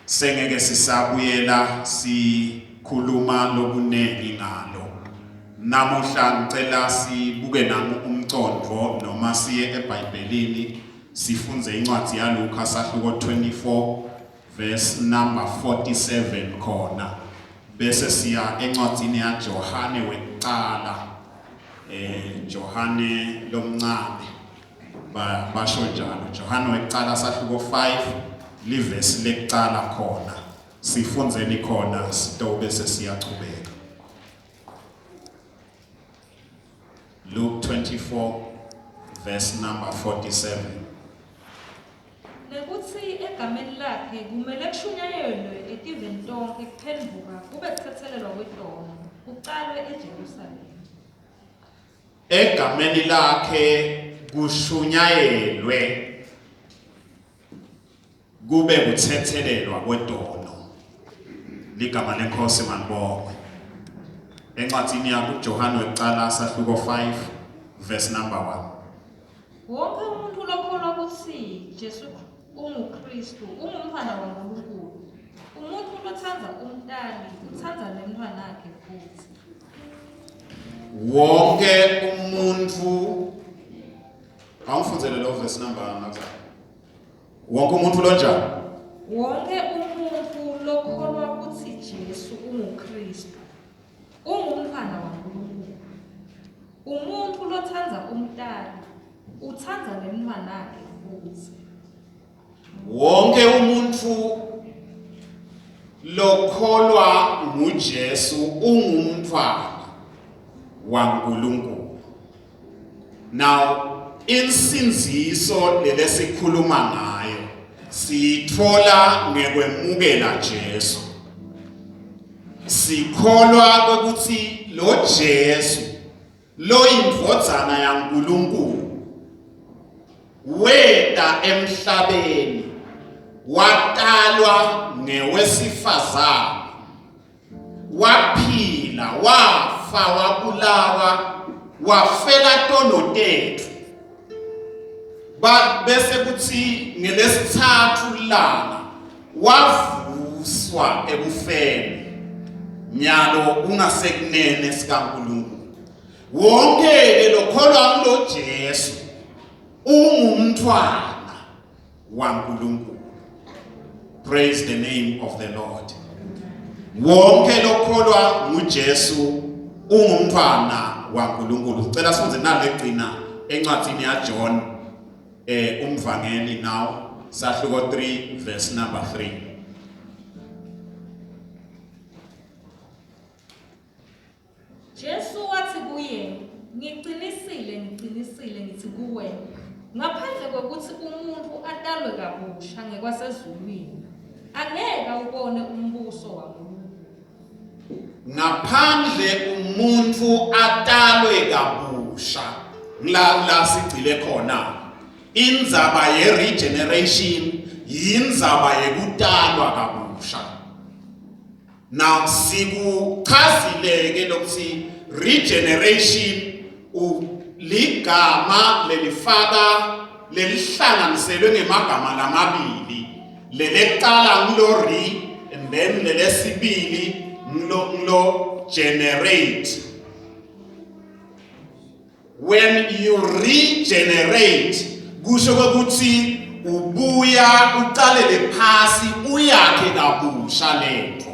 Sengeke sisabuyela sikhuluma lokunengi ngalo. Namuhla ngicela sibuke nami umcondvo noma siye eBhayibhelini sifunze incwadi yaLuka sahluko 24 verse number 47 khona. Bese siya encwadini yaJohane wekuqala. Johane lomncane basho njalo. Johane wekuqala sahluko 5 livesi lekuqala khona. Sifunzeni khona sitobe bese siyachubeka. Luke 24 verse number 47. Lekuthi egameni lakhe kumele kushunyayelwe etiveni tonke kuphenduka kube kuthethelelwa kwetono kuqalwe eJerusalema. Egameni lakhe kushunyayelwe kube kuthethelelwa kwetono. Ligama lenkosi manibonge. Encwadini yakuJohane wekuqala sahluko 5 verse number 1. Wonke umuntu lokholwa ukuthi Jesu unguKristu, ungumntwana kaNkulunkulu. Umuntu lothanda umntali, uthanda nemntwana wakhe futhi. Wonke umuntu awufundzele lo verse number ngathi. Wonke umuntu lonjani? Wonke umuntu lokholwa ukuthi Jesu unguKristu, ungumntwana kaNkulunkulu. Umuntu lothanda umntali, uthanda nemntwana wakhe futhi. Wonke umuntu lokholwa nguJesu ungumntwana waNkulunkulu. Now insinziso lesikhuluma ngayo sithola ngekwemukela Jesu. Sikholwa ukuthi lo Jesu lo indvodzana yaNkulunkulu weta emhlabeni watalwa ngewesifazane waphila wafa wabulawa wafela tono tethu bese kuthi ngelesithathu lana wavuswa ebufeni nyalo ungasekunene sikaNkulunkulu. Wonke ke lokholwa kulo Jesu ungumntwana waNkulunkulu. Praise the name of the Lord. Wonke lokholwa nguJesu ungumntwana waNkulunkulu. Sicela sifunze nalegcina encwadini yaJohn umvangeli now sahluko 3 verse number 3. Jesu wathi kuye, ngiqinisile ngithi kuwe, ngaphandle kokuthi umuntu atalwe kabusha ngekwasezulwini, angeke ubone umbuso waNkulunkulu. Ngaphandle umuntu atalwe kabusha la sigcile khona indzaba ye regeneration yindzaba yekutalwa kabusha. Now sikuchazileke lokuthi regeneration ligama lelifaka lelihlanganiselwe ngemagama lamabili. Lelekuqala ngilo re and then lelesibili ngilo generate. When you regenerate kusho ukuthi ubuya uqalele phasi uyakhe kabusha lento.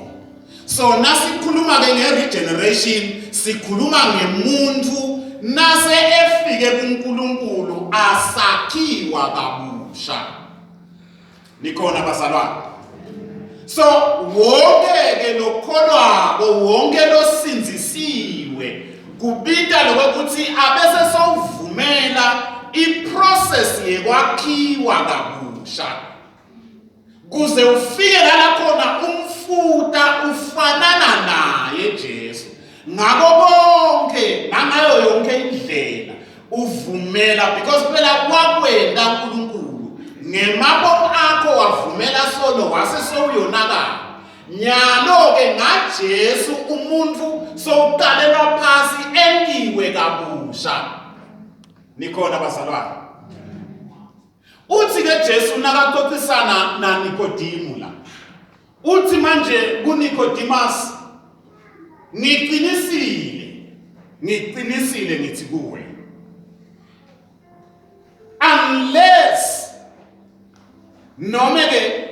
So nasikhuluma ke nge-regeneration sikhuluma ngemuntu nase efike kuNkulunkulu asakhiwa kabusha. Nikhona bazalwane? So wonke ke lokholwako wonke losinzisiwe kubita lokuthi abese sowuvumela iprocess yekwakhiwa kabusha. Kuze ufike la khona umfuta ufanana naye Jesu. Ngakho konke nangayo yonke indlela uvumela because phela kwakwenda uNkulunkulu ngemabomu akho wavumela sono wase sowuyonakala. Nyalo ke ngaJesu umuntu sowuqalelwa phasi endiwe kabusha. Nikhona bazalwane? Uthi ke Jesu nakaxoxisana na Nikodimo la. uthi manje kuNicodemus, ngiqinisile ngithi kuwe, unless noma ke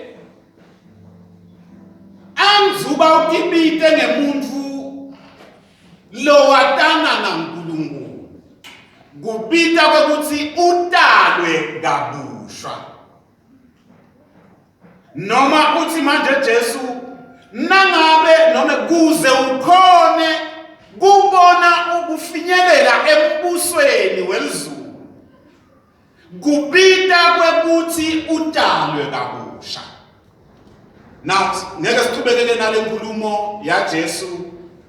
anzuba ukibite ngemuntu lo watana naNkulunkulu, kubita kwekuthi utalwe kabusha. Noma uthi manje Jesu nangabe noma kuze ukhone kubona ukufinyelela embusweni welizulu, kubita kwekuthi utalwe kabusha. Now ngeke siqhubekele nale nkulumo ya Jesu,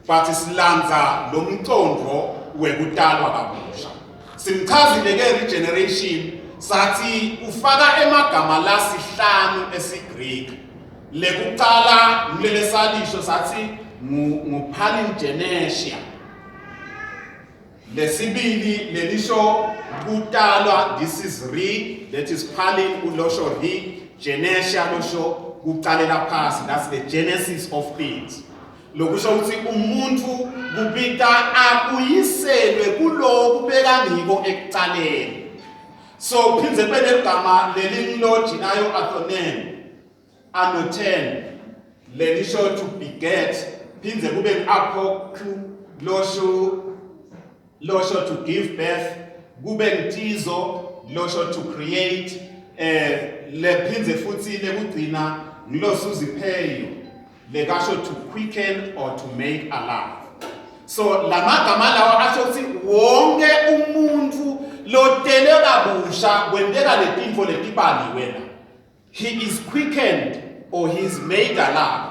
but silandza lo mqondo wekutalwa kabusha. Simchazile ke regeneration sathi ufaka emagama lasihlanu esiGreek. Lekuqala mlele salisho sathi ngupalingenesia. Lesibili lelisho kutalwa, this is re, that is palin ulosho re, genesia losho kuqalela phasi, that's the genesis of things. Lokusho ukuthi umuntu kubita akuyiselwe kulo kubeka ngiko ekuqaleni. So phindze bele igama lelilo jinayo anoten lelisho to beget, phindze kube apokru losho to give birth, kube ntizo losho to create, lephindze futhi lekugcina ngilosuzipheyo lekasho to quicken or to make alive. So lamagama lawa asho ukuthi wonke umuntu lotele kabusha kwenteka letinto letibaliwe, he is quickened or he is made alive.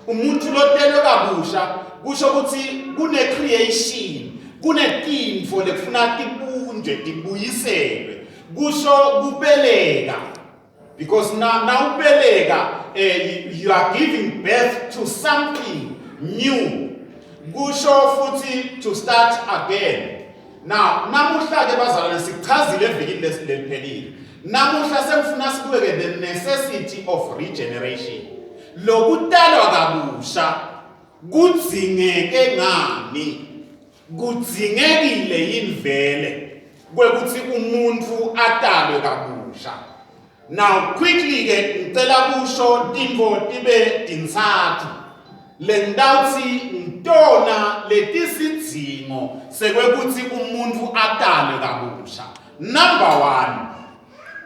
Umuntu lotele kabusha kusho ukuthi kune creation, kune tinto lekufuna tibunje tibuyiselwe, kusho kubeleka. Because now ubeleka, you are giving birth to something new. Kusho futhi to start again. Now, namuhla ke bazalwane sichazile evikini lesiphelile. Namuhla sengifuna sibeke the necessity of regeneration. Lokutalwa kabusha kudzingeke ngani? Kudzingekile yinvele kwekuthi umuntu atalwe kabusha. Now quickly ke ngicela kusho tinto tibe tintsathu lendawuthi ntona letisidzingo sekwekuthi umuntu atalwe kabusha. Number 1,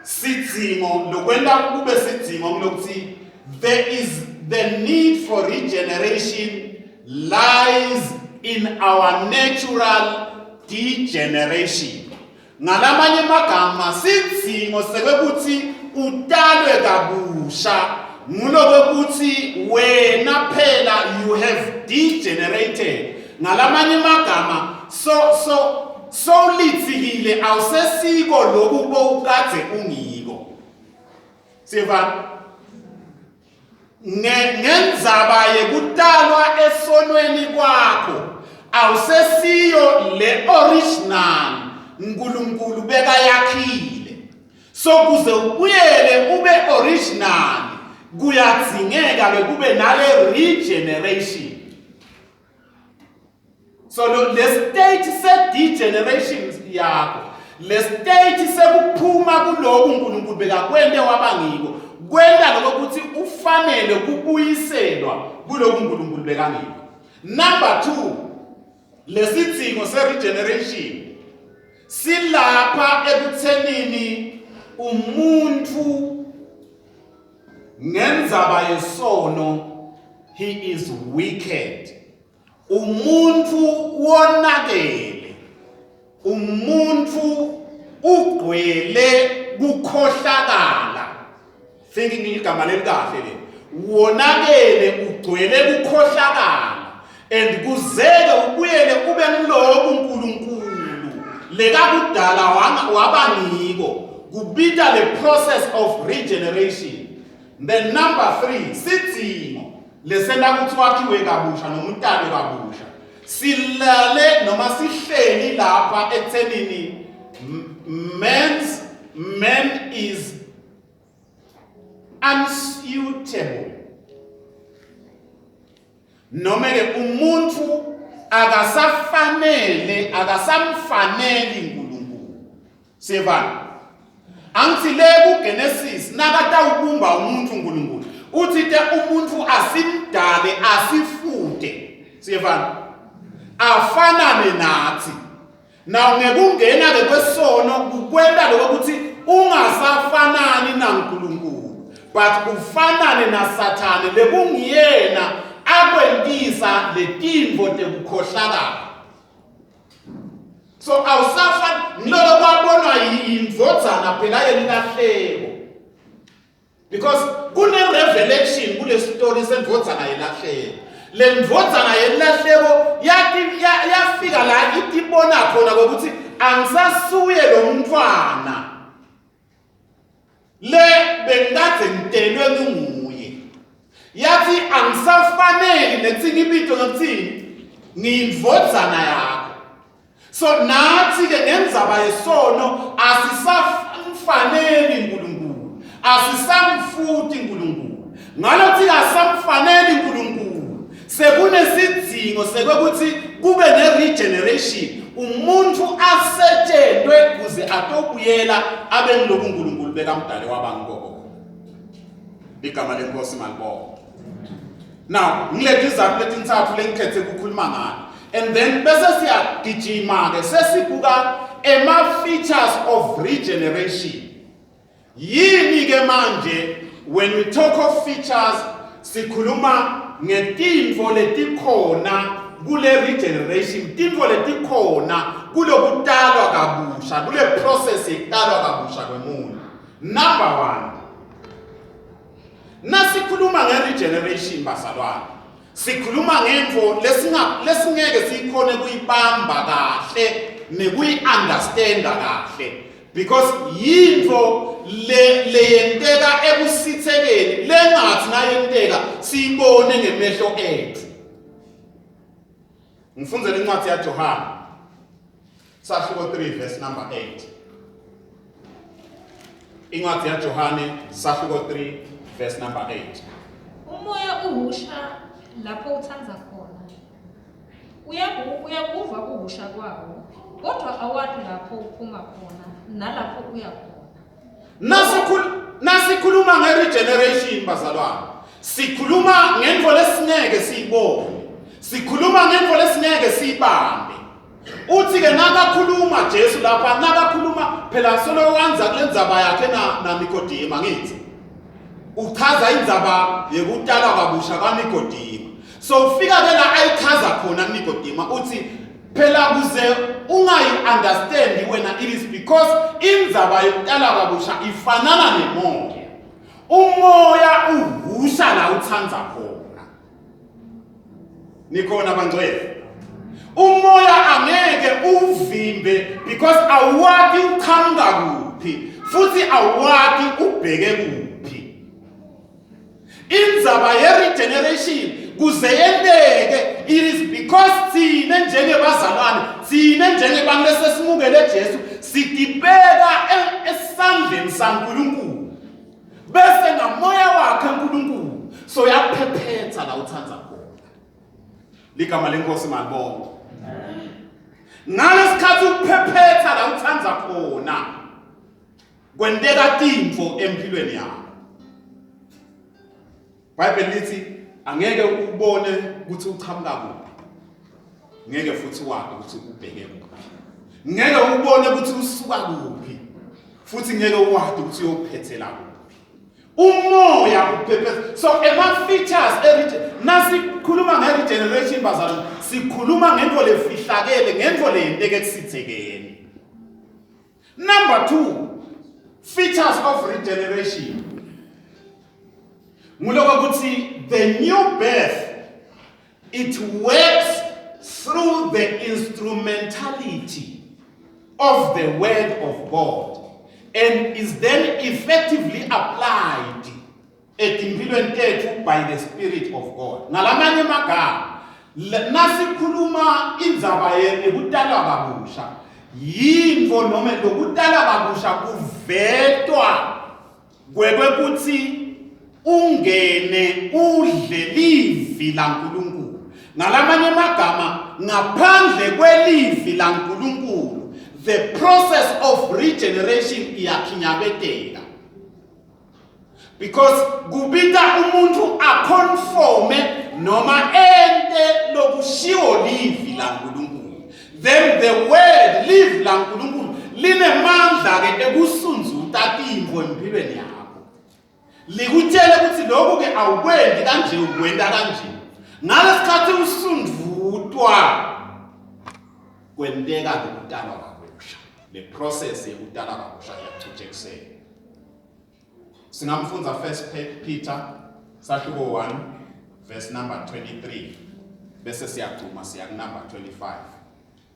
sidzingo lokwenda kube sidzingo lokuthi there is the need for regeneration lies in our natural degeneration. Ngalamanye magama sidzingo sekwekuthi utalwe kabusha ngulokuthi wena phela you have degenerated. Ngalamanye magama so lithikile awusesiko lokubo ukade ungiko. Siva ngendzaba yekutalwa esonweni kwakho awusesiyo le original uNkulunkulu beka yakhile. So kuze ubuyele ube original kuyadzingeka bekube nale regeneration. So le state se degeneration yakho, le state sekuphuma kuloku uNkulunkulu beka kwende wabangiko, kwenda lokuthi ufanele kubuyiselwa kuloku uNkulunkulu beka ngiko. Number 2, lesidzingo se regeneration silapha ekuthenini umuntu ngendzaba yesono he is wicked. Umuntu wonakele, umuntu ugcwele kukhohlakala. Thinking igama lelikahle le, wonakele ugcwele kukhohlakala, and kuzeke ubuyele ube nguloku uNkulunkulu lekakudala wabangiko, kubita the process of regeneration. Then number 3, sidzingo lesenda kuthi wakhiwe kabusha noma utalwe kabusha. Silale noma sihleli lapha ekuthenini man is unsuitable noma ke umuntu akasamfaneli uNkulunkulu. Siyevana? Angithi le kuGenesis nakatawubumba umuntu uNkulunkulu. Uthi ke umuntu asimdale asifude. Siyevana? Afanane nathi. Naw ngekungena ke kwesono kukwenda lokuthi ungasafanani naNkulunkulu, but ufanane naSathane lekungiyena akwentisa letimvo tekukhohlakala. So awusafani ngiloko kwabonwa yindvodzana phela yelahleko. Because kune revelation kule story sendvodzana yelahleko. Le ndvodzana yelahleko yafika la itibona khona ukuthi angisasuye lo mntwana. Le bengathi ngitelwe nguye. Yathi angisafaneli nethi ngibito ngikuthini ngindvodzana yakho. So nathi ke ngendzaba yesono asisamfaneli uNkulunkulu, asisamfuthi uNkulunkulu. Ngalothi asamfaneli uNkulunkulu, sekunesidingo sekwekuthi kube ne-regeneration, umuntu asetshentwe kuze atobuyela abe ngiloku uNkulunkulu bekamdale wabangikoko. Igama lenkosi malibonke. Now ngileti izathu letintathu lengikhethe ukukhuluma ngalo, and then bese siyagijima ke sesibuka features of regeneration. Yini ke manje when we talk of features sikhuluma ngetimvo letikhona kule regeneration, timvo letikhona kulokutalwa kabusha, kule process yekutalwa kabusha kwemuntu. Number 1, nasikhuluma nge-regeneration bazalwane, sikhuluma ngemvo lesingeke sikhone kuyibamba kahle nekuyi-understanda kahle, because yinto leyenteka ebusithekeni lengathi nayenteka siyibone ngemehlo ethu. Ngifundzele incwadi yaJohane sahluko 3 verse number 8. Incwadi yaJohane sahluko 3 verse number 8. Umoya uhusha lapho uthanza khona. Uyakuva ukuhusha kwawo, kodwa awathi lapho uphuma khona nalapho uya khona. Nasikhuluma nge-regeneration bazalwane, sikhuluma ngemvo lesingeke siyibone, sikhuluma ngemvo lesingeke siyibambe. Uthi ke nakakhuluma Jesu lapha, nakakhuluma phela solo wanza kule ndzaba yakhe na Nikodima ngithi uchaza indzaba yekutalwa kabusha kaNikodima. So ufika ke la ayichaza khona Nikodima uthi phela kuze ungayi-understand wena, it is because indzaba yokutalwa kabusha ifanana nemoya. Umoya uhusha la uthanza khona. Nikhona bangcwele? Umoya angeke uvimbe because awuwathi uqhamuka kuphi futhi awuwathi ubheke kuphi. Indzaba ye-regeneration kuze yenteke, it is because thina njengebazalwane, thina njengebantu lesesimukele Jesu sidibeka esandleni saNkulunkulu, bese ngamoya wakhe uNkulunkulu so yaphephetha la uthanza khona. Ligama lenkosi malibonke. Ngalesikhathi ukuphephetha la uthanza khona kwenteka timvo empilweni yakho. Bible lithi angeke ubone ukuthi uchamuka kuphi, ngeke futhi wazi ukuthi ubheke kuphi, ngeke ubone ukuthi usuka kuphi, futhi ngeke wazi ukuthi uyophethela kuphi. Umoya uphepheza. So features nasikhuluma nge-regeneration bazalwane, sikhuluma ngento lefihlakele, ngento leyenteke kusithekeni. Number 2, features of regeneration. The new birth, it works through the instrumentality of the word of God and is then effectively applied by the Spirit of God. Ngalamanye magama, nasikhuluma indzaba yekutalwa kabusha, yintfo noma lokutalwa kabusha kuvetwa kwekuthi ungene udle livi laNkulunkulu Ngalamanye amagama, ngaphandle kwelivi laNkulunkulu, the process of regeneration iyakhinyabeteka. Because kubita umuntu akonforme noma ente lokushiwo livi laNkulunkulu. Then the word live laNkulunkulu linemandla ke ekusunzuta tintfo empilweni yakho. Likutshele ukuthi lokhu ke awukwendi kanje ukwenda kanje. Ngalesikhathi usundvutwa kwenteka ukudalwa kabusha. Le process yokudalwa kabusha iyathuthekisela. Singamfunza 1 Peter sahluko 1 verse number 23 bese siyaqhuma siya ku number 25.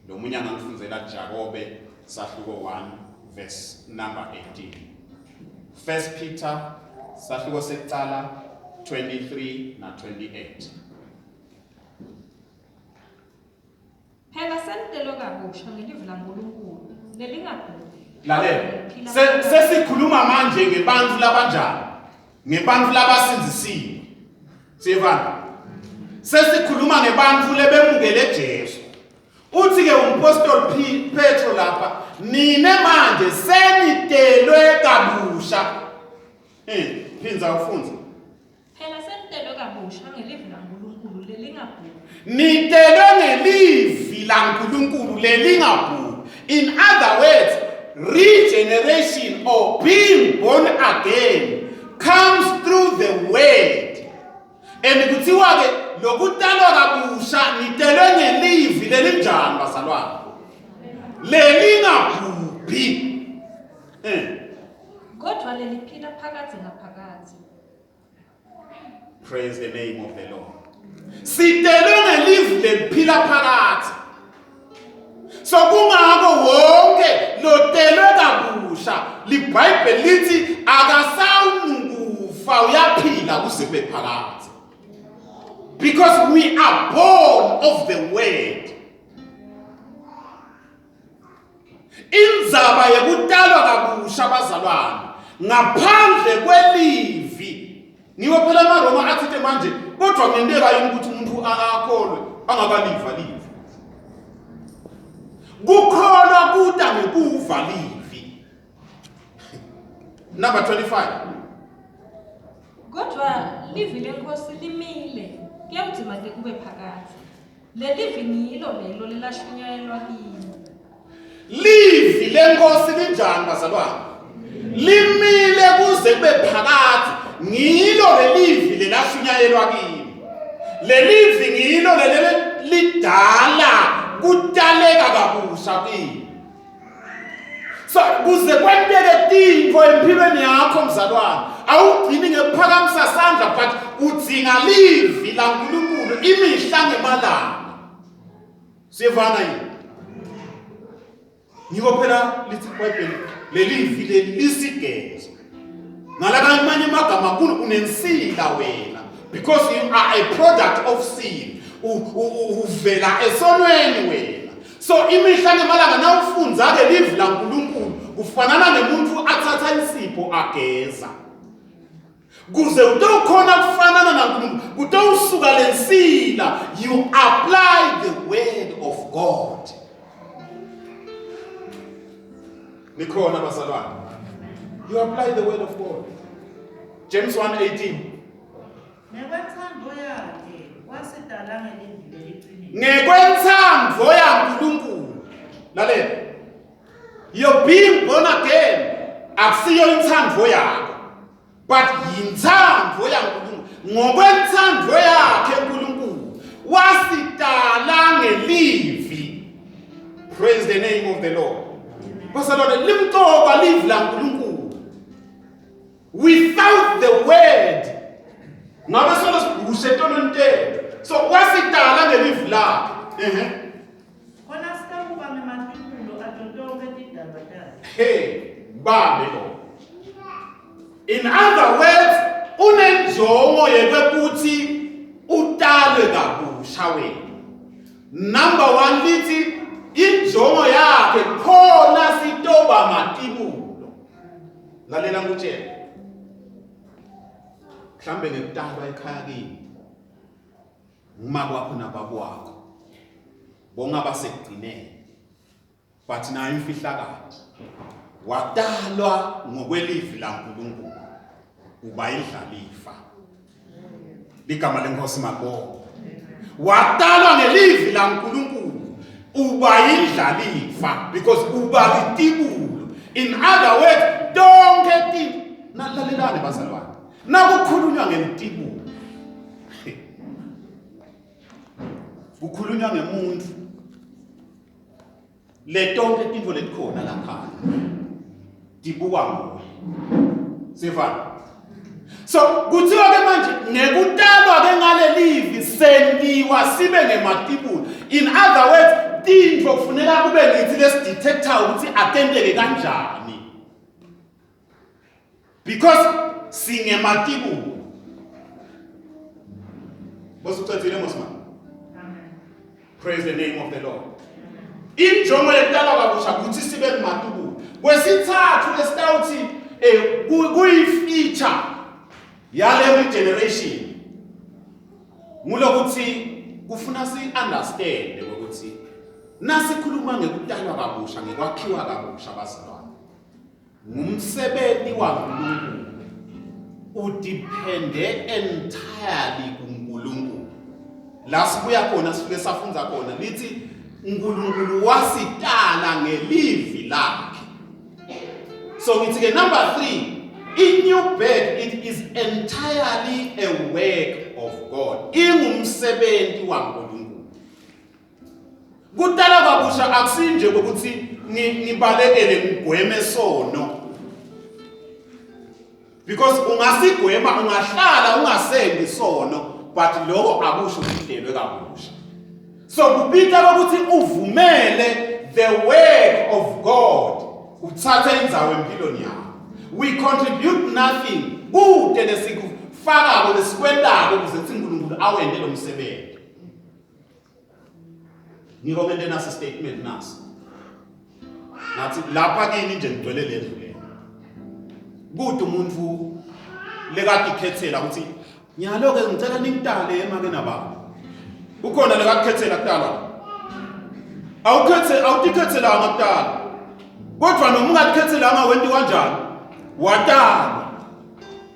Lo munye angamfunzela Jakobe sahluko 1 verse number 18. 1 Peter sahluko sekuqala 23 na 28. Phela sentelo kabusha ngelivi laNkulunkulu lelingabhuli. Lalela. Sesikhuluma manje ngebantfu labanjani? Ngebantfu labasinzisiwe. Siyevana. Sesikhuluma ngebantfu lebemukele Jesu. Uthi ke umpostoli Petro lapha, nine manje senitelwe kabusha. Phinza ufunze. Phela sentelo kabusha ngelivi laNkulunkulu lelingabhuli. Nitelwe ngelivi laNkulunkulu lelingabhuli. In other words, regeneration or being born again comes through the word. And kuthiwa ke lokutalwa kabusha nitelwe ngelivi lelinjani basalwana? Lelingabhubhi. Kodwa leliphila phakathi naphakathi. Praise the name of the Lord. Sitelwe ngelivi leliphila phakathi. So kungako wonke lotelwe kabusha liBhayibheli lithi akasawungufa uyaphila kusibe phakathi. Because we are born of the word. Inzaba yekutalwa kabusha bazalwane ngaphandle kwelivi. Niwe phela amaRoma athi manje kodwa ngenteka yini ukuthi umuntu akholwe angakaliva livi. Kukholwa kuda ngekuva livi. Number 25. Kodwa livi lenkosi limile kuyawudzima ke kube phakathi. Lelivi ngilo lelo lelashunyayelwa kini. Livi lenkosi linjani bazalwane? Limile kuze kube phakathi. Ngilo lelivi lelashunyayelwa kini. Lelivi ngilo lidala kutaleka kabusha kini. So kuze kwenteke tintfo empilweni yakho mzalwane, awugcini ngekuphakamisa sandla but udzinga livi laNkulunkulu imihla ngemalanga. Siyevana yini? Ngiko phela lithi iBhayibheli lelivi lelisigeza. Ngalakanye amagama unensila wena because you are a product of sin. Uvela esonweni wena. So imihla ngemalanga nawufunza ke livi laNkulunkulu kufanana nemuntu athatha insipho ageza. Kuze utokhona kufanana naNkulunkulu, utowusuka lensila, you apply the word of God. Nikhona bazalwane. You apply the word of God. James 1:18. Ngekwentsandvo yaNkulunkulu. Lalela. You're being born again. Akusiyo intsandvo yakho. But yintsandvo yaNkulunkulu. Ngokwentsandvo yakhe uNkulunkulu wasitala ngelivi. Praise the name of the Lord. Bazalwane limqoka livi laNkulunkulu. Without the word ngabe solo sibushetona nte. So wasitala ngelivi lakhe. Khona sikabuka ngemantululo atotonke tidaba takhe. Hey, babelo. In other words, unenjongo yekuthi utale kabusha wena. Number 1 lithi injongo yakhe khona sitoba matibulo. Lalela ngutshela. Mhlambe ngekutalwa ekhaya kini. uma kwakho nabakwakho bongaba sekugcineni but nayo imfihlakalo wadalwa ngokwelivi laNkulunkulu uba idlalifa ligama lenkosi makho wadalwa ngelivi laNkulunkulu uba idlalifa because uba litibulo. In other words, don't get it. Nalalelane bazalwane. Nakukhulunywa ngelitibulo. Kukhulunywa ngemuntu. Le tonke tinto letikhona lapha. Tibuka nguye. Sifana. So kuthiwa ke manje ngekutalwa ke ngalelivi sendiwa sibe ngematibulo. In other words, tinto kufuneka kube ngithi lesidetector ukuthi atenteke kanjani. Because singematibulo. Bosucethile mosman. Praise the name of the Lord. Injongo yetalwa kabusha kuthi sibe ngematibulo. Kwesithathu lesitawuthi kuyi-feature yale regeneration ngulokuthi kufuna si-understand ukuthi nasikhuluma ngekutalwa kabusha ngekwakhiwa kabusha bazalwane ngumsebenzi waNkulunkulu udepende entirely kuNkulunkulu. La sibuya khona sifike safunza khona lithi uNkulunkulu wasitala ngelivi lakhe. So it's number 3. In new birth, it is entirely a work of God. Ingumsebenzi waNkulunkulu. Kudala kabusha akusinje ukuthi ngibalekele ngigweme sono. Because ungasigwema ungahlala ungasendi sono, but lokho akusho ukuhlelwe kabusha. So kupita ukuthi uvumele the work of God. Uthathe indzawo empilweni yakho. We contribute nothing. Kude lesikufaka lesikwendako ukuze uthi uNkulunkulu awende lo msebenzi. Ngikomende nasi statement nasi. Nathi lapha kini nje ngidwele lendlu le. Kude umuntu lekade ikhethela ukuthi nyaloke ngicela ningitale emake nababa. Ukhona lekakhethela kudala. Awutikhethela ngakudala. Kodwa noma ungakhethela wenti kanjani wadala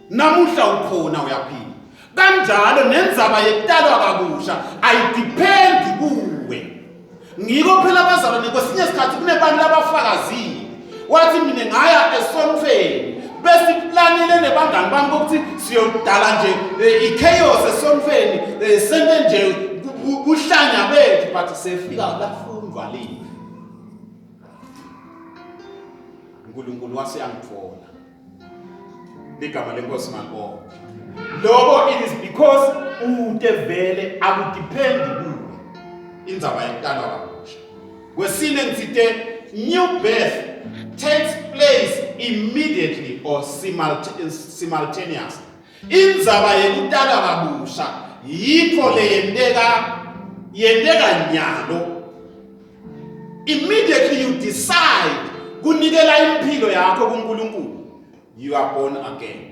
namuhla ukhona uyaphila kanjalo nendzaba yetalwa kabusha ayidependi kuwe. Ngiko phela abazalwane kwesinye isikhathi kunebantu labafakazile wathi mina ngaya esontweni bese planile nebangani bami ukuthi siyodala nje ichaos esontweni sente nje kuhlanya bethu but sefika lafundwa lini uNkulunkulu waseyangitfola ligama lenkosi makho lokho it is because utevele akudipendi kuwe indzaba yetalwa kabusha. Kwesine ngitsite new birth takes place immediately or simultaneous. Indzaba yekutalwa kabusha yitfo yendeka nyalo. Immediately you decide kunikela impilo yakho kuNkulunkulu, you are born again.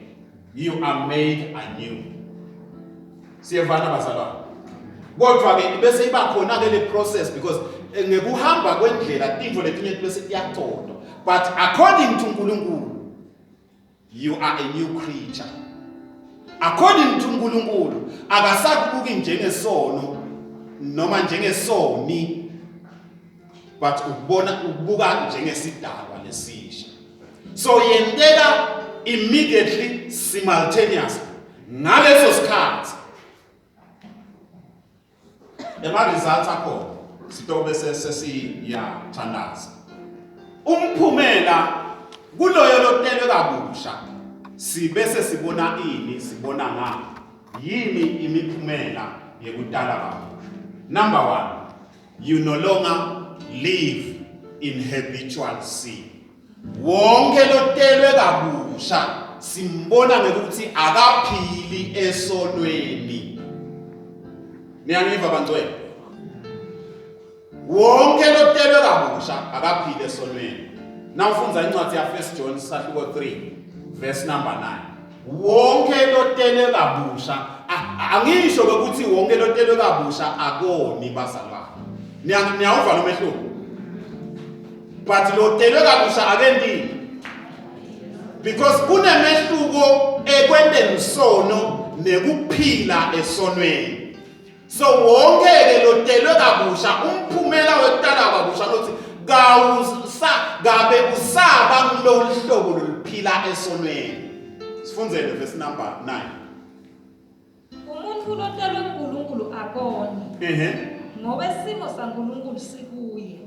You are made anew. Siyevana bazalwane. Kodwa ke bese iba khona ke le process because ngekuhamba kwendlela tinto letinye bese iyathoda. But according to uNkulunkulu, you are a new creature. According to uNkulunkulu, akasakubuki njengesono noma njengesoni. But ubuka njengesidalwa lesisha. So yendeka immediately simultaneously. Ngaleso sikhathi results akho sitobe sesiyathandaza. Umphumela kuloyo lotelwe kabusha sibese sibona ini sibona ngani yini imiphumela yekutala kabusha. Number 1, you no longer live in habitual sin. Wonke lotelwe kabusha simbona ngekuthi akaphili esonweni. Niyangiva bantwana? Wonke lotelwe kabusha akaphili esonweni. Nawufunza incwadi ya 1 John 3 verse number 9. Wonke lotelwe kabusha angisho ukuthi wonke lotelwe kabusha akoni bazalwane. Niyawuva lo mehluko. But lotelwe kabusha akendi. Because kunemehluko ekwendeni isono nekuphila esonweni. So wonke ke lotelwe kabusha umphumela wekutala kabusha lothi gabe usaba kulolu hlobo loluphila esonweni. Sifundzele verse number 9. Umuntu lotelwe uNkulunkulu akoni. Ngoba isimo saNkulunkulu sikuye.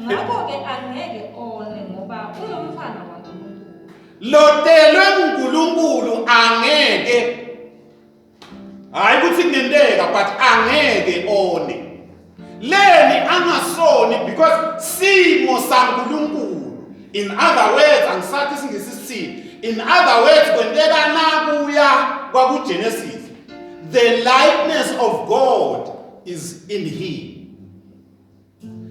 Ngakho ke angeke one ngoba ungumfana waNkulunkulu. Lotelwe uNkulunkulu angeke. Hayi kuthi kungenteka but angeke one. Leni angasoni because simo saNkulunkulu. In other words, angisathi singisi in other words, kwenteka nakuya kwakuGenesis, the likeness of God is in him.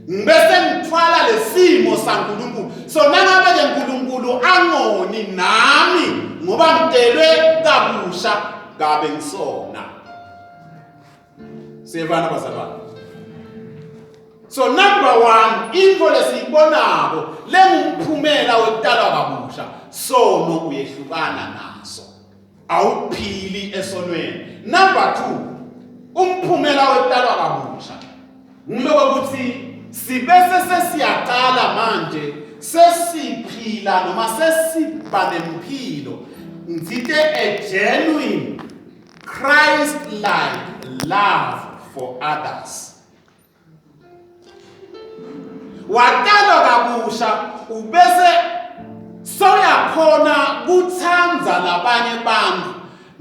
Ngibese ngithwala lesimo saNkulunkulu. So nangabe ke uNkulunkulu angoni nami ngoba ngitelwe kabusha gabe ngisona. Sevana bazalwane. So number 1, into lesiyibonako lengumphumela wekutalwa kabusha, sono uyehlukana naso. Awuphili esonweni. Number 2, umphumela wekutalwa kabusha ngiloko ukuthi sibese sesiyaqala manje sesiphila noma sesiba nempilo ngithe a genuine Christ-like love for others. Watalwa kabusha ubese soyakhona kuthandza labanye bantu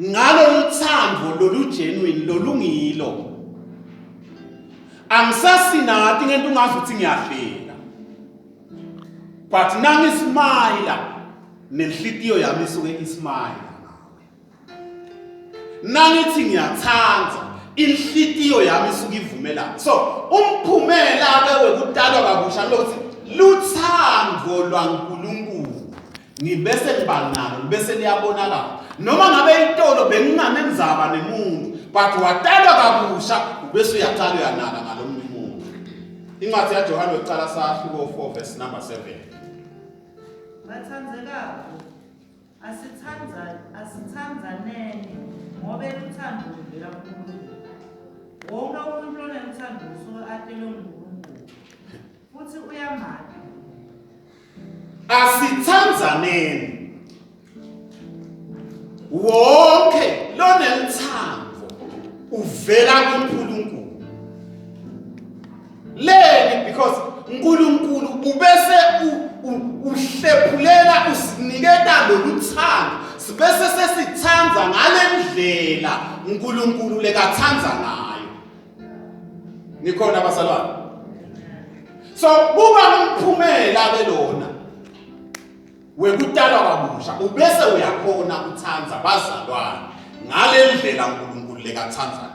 ngalo luthando lolugenuine lolungilo. Angisasinathi ngento ungazuthi ngiyahlela. But nami smile nenhlitiyo yami isuke ismile. Nangithi ngiyathanda inhlitiyo yami isuke ivumela. So umphumela ke wekutalwa kabusha lokuthi luthando lwaNkulunkulu ngibese ngibanalo bese liyabonakala. Noma ngabe intolo benginganenzaba nemuntu but watalwa kabusha ubese uyaqala uyanaka ngalomunye umuntu. Incwadi yaJohane wecala sahluko 4 verse number 7. Bathandzekako, asithandzaneni ngoba uthando luvela kuNkulunkulu. Wonke umuntu onothando usuke atelwe nguNkulunkulu. Futhi uyamanga. Asithandzaneni. Wonke lonelithando uvela kuNkulunkulu. Leni because uNkulunkulu ubese uhlephulela usiniketa loluthando sibese sesithandza ngalendlela uNkulunkulu lekathandza ngayo. Nikhona bazalwane? So kuba umphumela ke lona wekutalwa kabusha ubese uyakhona ukuthandza bazalwane ngalendlela uNkulunkulu lekathandza.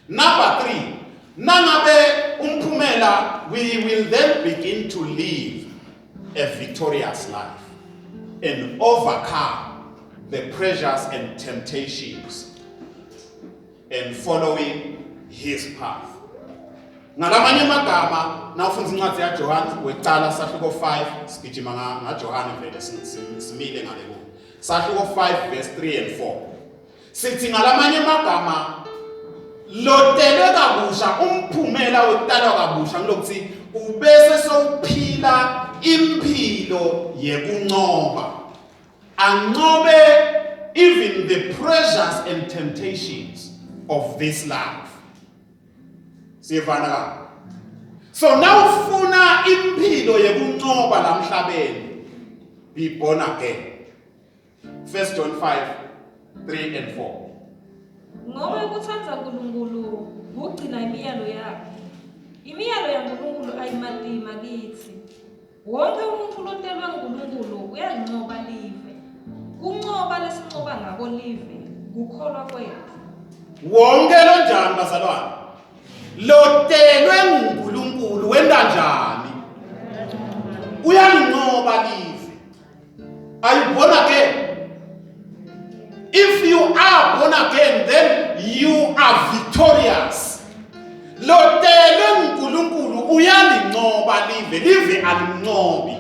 Number 3, nangabe umphumela we will then begin to live a victorious life and overcome the pressures and temptations and following his path. Ngalamanye amagama nawufunda incwadi yaJohane wecala sahluko 5 sigijima ngaJohane vele simile ngalelo. Sahluko 5 verse 3 and 4. Sithi ngalamanye amagama lotelwe kabusha umphumela wekutalwa kabusha ngilokuthi ubese sowuphila impilo yekunqoba. Anqobe even the pressures and temptations of this life. Siyevana ka. So now ufuna impilo yekunqoba la emhlabeni. Be born again. 1 John 5:3 and 4. Ngoba ukuthandza uNkulunkulu ugcina imiyalo yakhe. Imiyalo yaNkulunkulu ayimatima kithi. Wonke umuntu lotelwe uNkulunkulu uyalinqoba live. Kunqoba lesinqoba ngako live kukholwa kwethu. Wonke lonjani bazalwane? Lotelwe uNkulunkulu wenda njani? Uyalinqoba live. Are you born again? If you are born again, then you are victorious. Lotele uNkulunkulu uyalincoba live alincobi.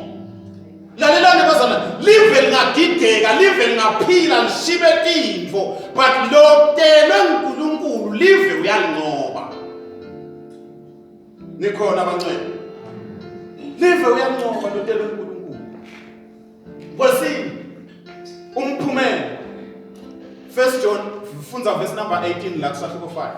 Lalelani bazalwane, live lingagideka, live lingaphila lishibe tintfo, but lotele uNkulunkulu live uyalincoba. Nikhona abancane. Live uyalincoba lotele uNkulunkulu. Kwesini umphumela 1 John funza verse number 18 la kusahluko 5.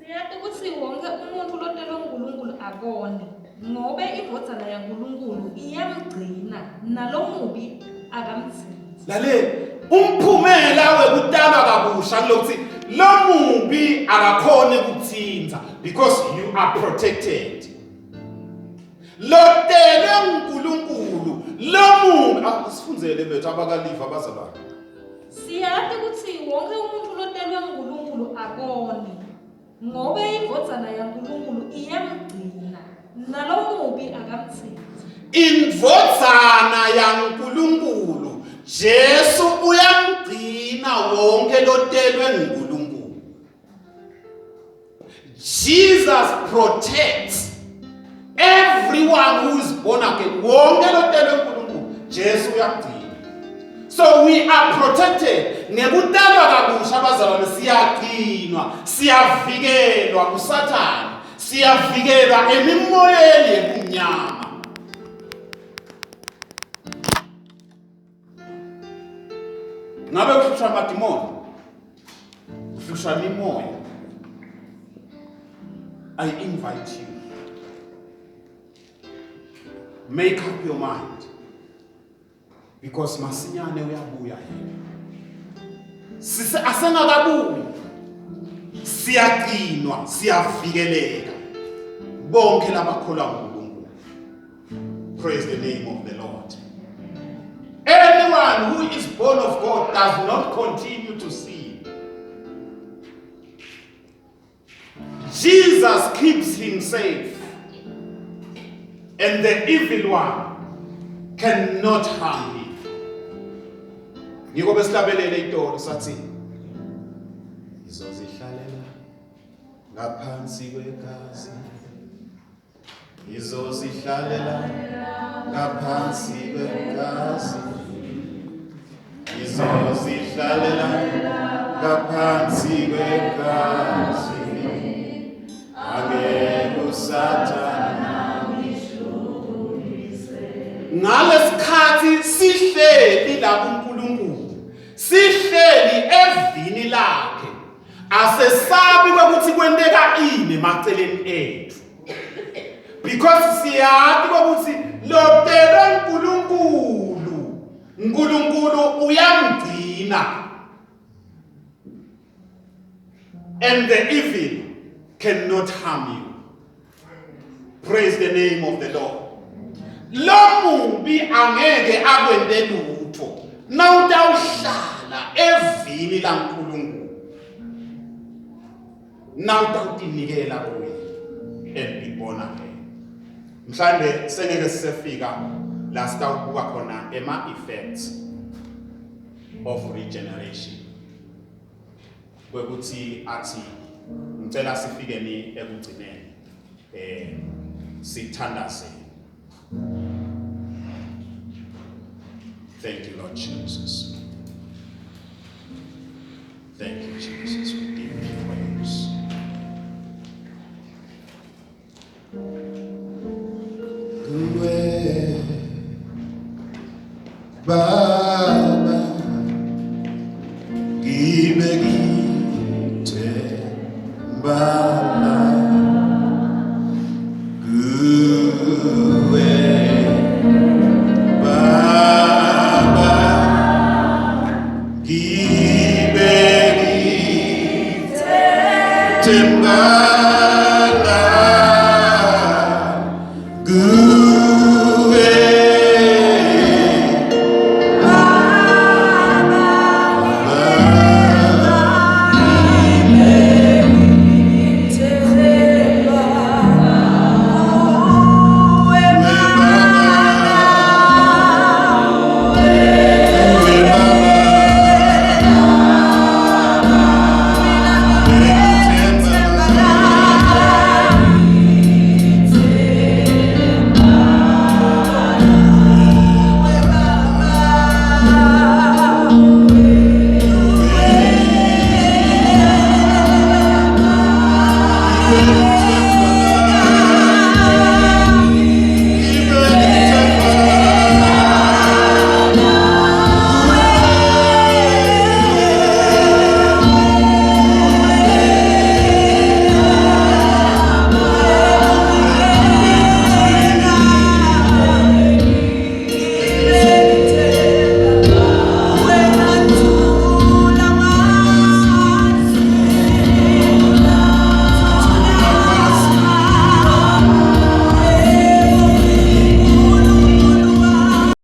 Siyathi ukuthi wonke umuntu lotelwe uNkulunkulu akone, ngobe indvodzana yaNkulunkulu iyamgcina nalomubi akamtsinzi. Lalela, umphumela wekutalwa kabusha kulokuthi lomubi akakhone kutsinza because you are protected. Lotele uNkulunkulu lomubi asifunzele bethu abakaliva abazalwane. Siyathi ukuthi wonke umuntu lotelwe uNkulunkulu akone, ngobe indvodzana yaNkulunkulu iyamgcina nalomubi akamtsinzi. Indvodzana yaNkulunkulu Jesu uyamgcina wonke lotelwe uNkulunkulu. Jesus protects everyone who is born again. Wonke lotelwe uNkulunkulu Jesu uyamgcina. So we are protected. Ngekutalwa kabusha abazalwane siyagcinwa, siyavikelwa kuSathane, siyavikelwa emimoyeni yebunyama. Ngabe kuhlushwa amadimoni, kuhlushwa imimoya. I invite you, make up your mind, because masinyane uyabuya yena. Asengakabuyi, siyagcinwa, siyavikeleka. Bonke labakholwa kuNkulunkulu. Praise the name of the Lord. Anyone who is born of God does not continue to sin. Jesus keeps him safe, and the evil one cannot harm him. Yiko besihlabelele itolo sathi izozihlalela ngaphansi kwegazi, izozihlalela ngaphansi kwegazi, izozihlalela ngaphansi kwegazi, angeke uSathane ngishulise. Ngalesikhathi sihleli la kuNkulunkulu, sihleli evini lakhe, asesabi ukuthi kwenteka ini emaceleni ethu, because siyazi ukuthi lotelwe uNkulunkulu uyamgcina, and the evil cannot harm you. Praise the name of the Lord. Lomubi angeke akwende lutho nawutawuhlala evini laNkulunkulu, nawutawutinikela kuye and be born again. Mhlawumbe sengeke sisefika la sitawubuka khona ema-effects of regeneration, kwekuthi athi ngicela sifike ni ekugcineni sithandaze. Thank you, Lord Jesus. Thank you, Jesus. We give you praise. Baba, gibegite bala, guwe Baba, gibegite bala.